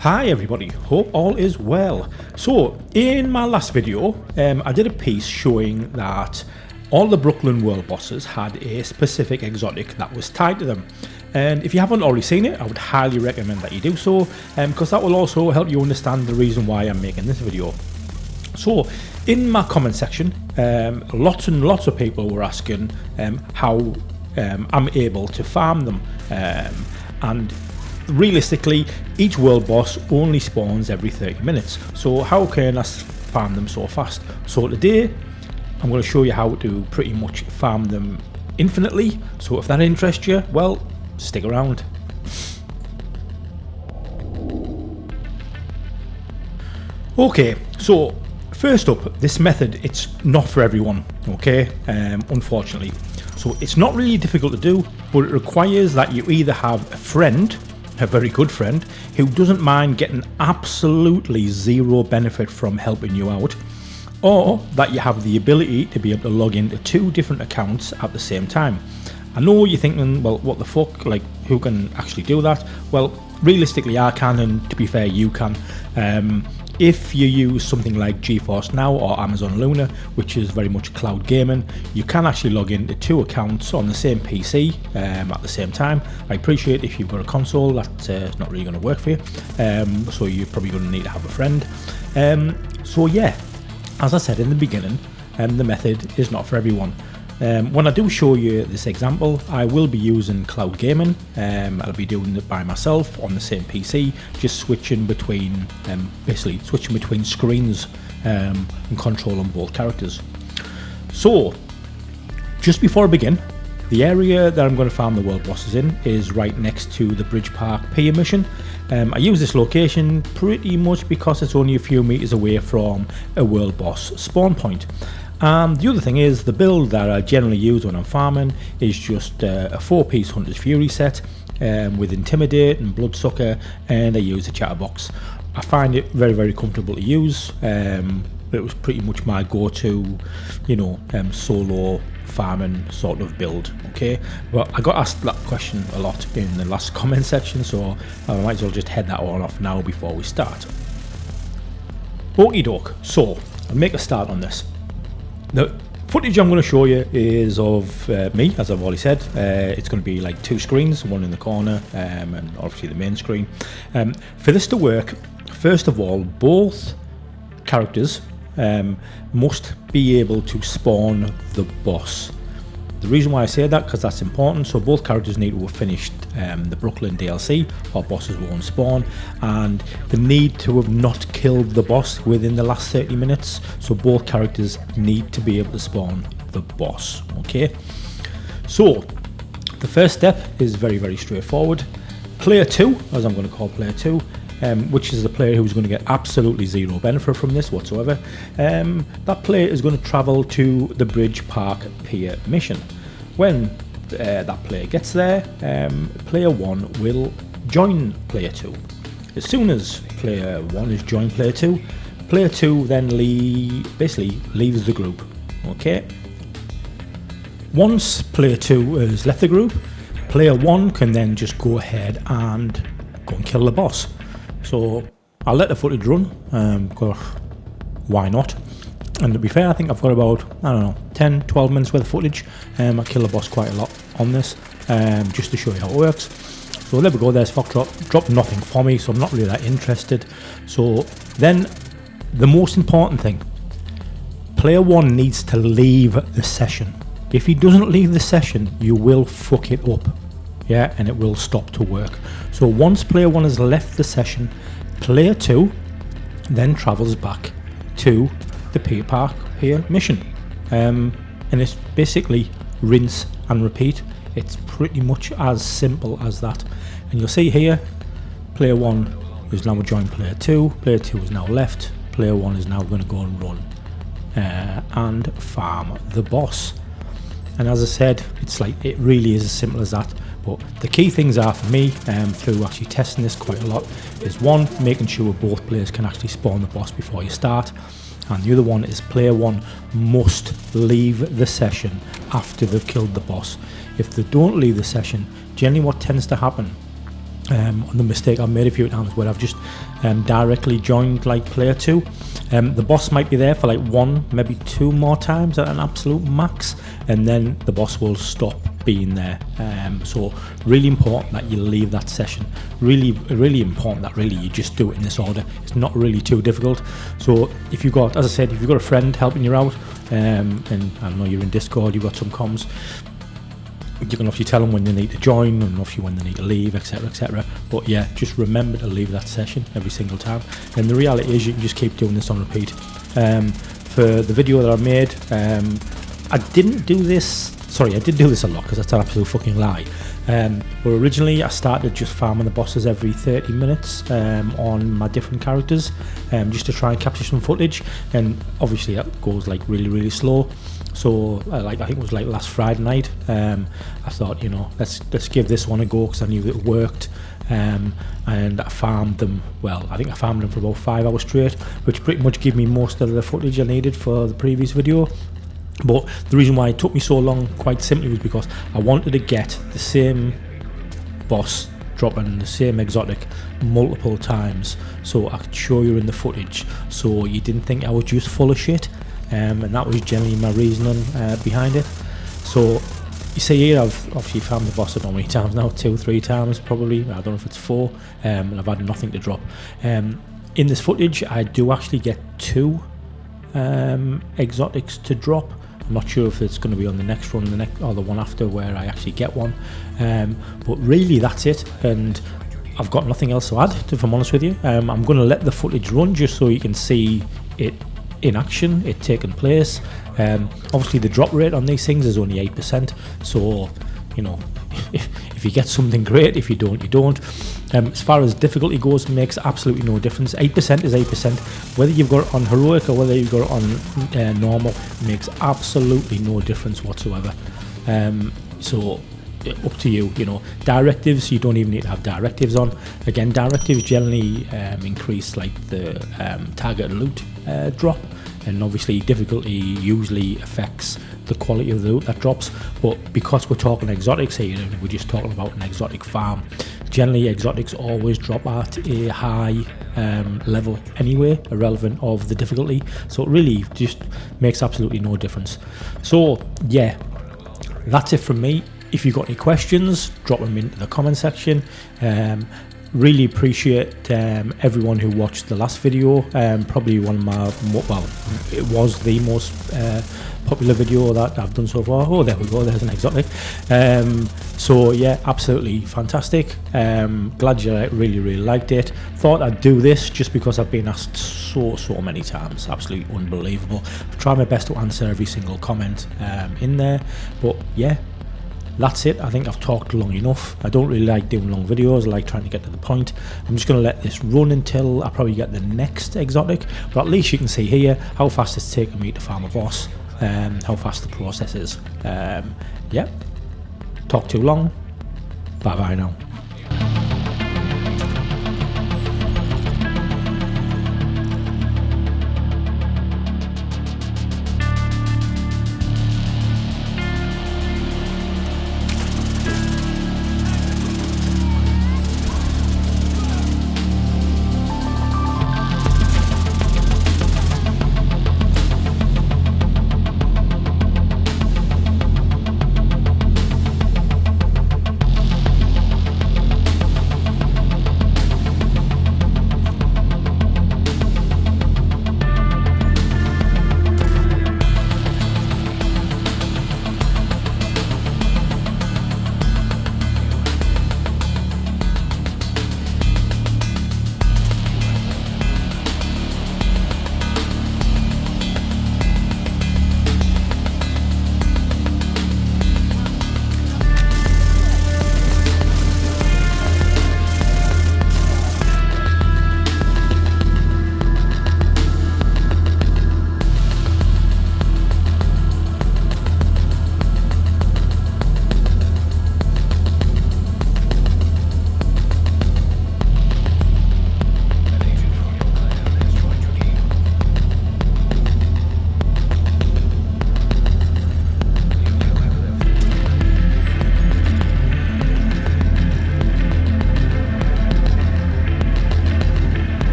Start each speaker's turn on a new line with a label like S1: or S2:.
S1: Hi everybody, hope all is well. So in my last video I did a piece showing that all the Brooklyn world bosses had a specific exotic that was tied to them, and if you haven't already seen it I would highly recommend that you do so, because that will also help you understand the reason why I'm making this video. So in my comment section lots and lots of people were asking how I'm able to farm them, and realistically each world boss only spawns every 30 minutes, so how can I farm them so fast? So today I'm going to show you how to pretty much farm them infinitely, so if that interests you, well, stick around. Okay, so first up, this method, it's not for everyone, okay, unfortunately. So it's not really difficult to do, but it requires that you either have a friend, a very good friend, who doesn't mind getting absolutely zero benefit from helping you out, or that you have the ability to be able to log into two different accounts at the same time. I know you're thinking, well, what the fuck, like, who can actually do that? Well, realistically I can, and to be fair, you can. If you use something like GeForce Now or Amazon Luna, which is very much cloud gaming, you can actually log into two accounts on the same PC at the same time. I appreciate if you've got a console, that's not really going to work for you, so you're probably going to need to have a friend. So yeah, as I said in the beginning, the method is not for everyone. When I do show you this example, I will be using cloud gaming. I'll be doing it by myself on the same PC, just switching between, basically switching between screens and controlling both characters. So, just before I begin, the area that I'm going to farm the world bosses in is right next to the Bridge Park Pier mission. I use this location pretty much because it's only a few meters away from a world boss spawn point. The other thing is, the build that I generally use when I'm farming is just a 4-piece Hunter's Fury set with Intimidate and Bloodsucker, and I use a Chatterbox. I find it very, very comfortable to use. It was pretty much my go-to, you know, solo farming sort of build, okay? But I got asked that question a lot in the last comment section, so I might as well just head that on off now before we start. Okie doke, so I'll make a start on this. The footage I'm going to show you is of me, as I've already said. It's going to be like two screens, one in the corner and obviously the main screen. For this to work, first of all, both characters must be able to spawn the boss. The reason why I say that, because that's important, so both characters need to have finished the Brooklyn DLC, or bosses won't spawn, and they need to have not killed the boss within the last 30 minutes, so both characters need to be able to spawn the boss, okay? So, the first step is very, very straightforward. Player 2, as I'm going to call player 2, which is the player who's going to get absolutely zero benefit from this whatsoever, that player is going to travel to the Bridge Park Pier mission. When that player gets there, player 1 will join player 2. As soon as player 1 has joined player 2 then basically leaves the group, okay? Once player 2 has left the group, player 1 can then just go ahead and go and kill the boss. So I'll let the footage run, because why not? And to be fair, I think I've got about, I don't know, 10-12 minutes worth of footage. I kill the boss quite a lot on this, just to show you how it works. So there we go, there's Foxtrot, dropped nothing for me, so I'm not really that interested. So then, the most important thing, player 1 needs to leave the session. If he doesn't leave the session, you will fuck it up. Yeah, and it will stop to work. So once player 1 has left the session, player 2 then travels back to the Pier Park Pier mission, and it's basically rinse and repeat. It's pretty much as simple as that. And you'll see here, player 1 has now joined player 2, player 2 is now left, player 1 is now going to go and run and farm the boss. And as I said, it's like, it really is as simple as that. But the key things are, for me, through actually testing this quite a lot, is one, making sure both players can actually spawn the boss before you start, and the other one is player 1 must leave the session after they've killed the boss. If they don't leave the session, generally what tends to happen on the mistake I've made a few times where I've just directly joined like player 2. The boss might be there for like 1, maybe 2 more times at an absolute max, and then the boss will stop being there. So really important that you leave that session. Really important that really you just do it in this order. It's not really too difficult. So if you've got, as I said, if you've got a friend helping you out, and I know you're in Discord, you've got some comms, you can obviously tell them when they need to join and obviously when they need to leave, etc, etc. But yeah, just remember to leave that session every single time. And the reality is you can just keep doing this on repeat. For the video that I made, I didn't do this, sorry, I did do this a lot because that's an absolute fucking lie. But originally I started just farming the bosses every 30 minutes on my different characters, just to try and capture some footage, and obviously that goes like really slow. So like I think it was like last Friday night, I thought, you know, let's give this one a go because I knew it worked, and I farmed them, well I think I farmed them for about 5 hours straight, which pretty much gave me most of the footage I needed for the previous video. But the reason why it took me so long, quite simply, was because I wanted to get the same boss dropping the same exotic multiple times so I could show you in the footage so you didn't think I was just full of shit. And that was generally my reasoning behind it. So you see here, I've obviously farmed the boss I don't know how many times now, 2-3 times probably, I don't know if it's 4, and I've had nothing to drop. In this footage I do actually get 2 exotics to drop. I'm not sure if it's going to be on the next run, or the one after where I actually get one, but really that's it, and I've got nothing else to add, if I'm honest with you. I'm going to let the footage run just so you can see it in action, it taking place. Obviously the drop rate on these things is only 8%, so you know, if you get something great, if you don't, you don't. As far as difficulty goes, makes absolutely no difference. 8% is 8%, whether you've got it on heroic or whether you've got it on normal, makes absolutely no difference whatsoever. So up to you, you know. Directives, you don't even need to have directives on. Again, directives generally increase like the target loot drop, and obviously difficulty usually affects the quality of the loot that drops. But because we're talking exotics here, we're just talking about an exotic farm, generally exotics always drop at a high level anyway, irrelevant of the difficulty, so it really just makes absolutely no difference. So yeah, that's it from me. If you've got any questions, drop them into the comment section. Really appreciate everyone who watched the last video. Probably one of my, well, it was the most popular video that I've done so far. Oh, there we go, there's an exotic. So yeah, absolutely fantastic. Glad you really liked it. Thought I'd do this just because I've been asked so many times. Absolutely unbelievable. I've tried my best to answer every single comment in there, but yeah, that's it. I think I've talked long enough. I don't really like doing long videos, I like trying to get to the point. I'm just going to let this run until I probably get the next exotic, but at least you can see here how fast it's taken me to farm a boss, how fast the process is. Yeah, talk too long, bye bye now.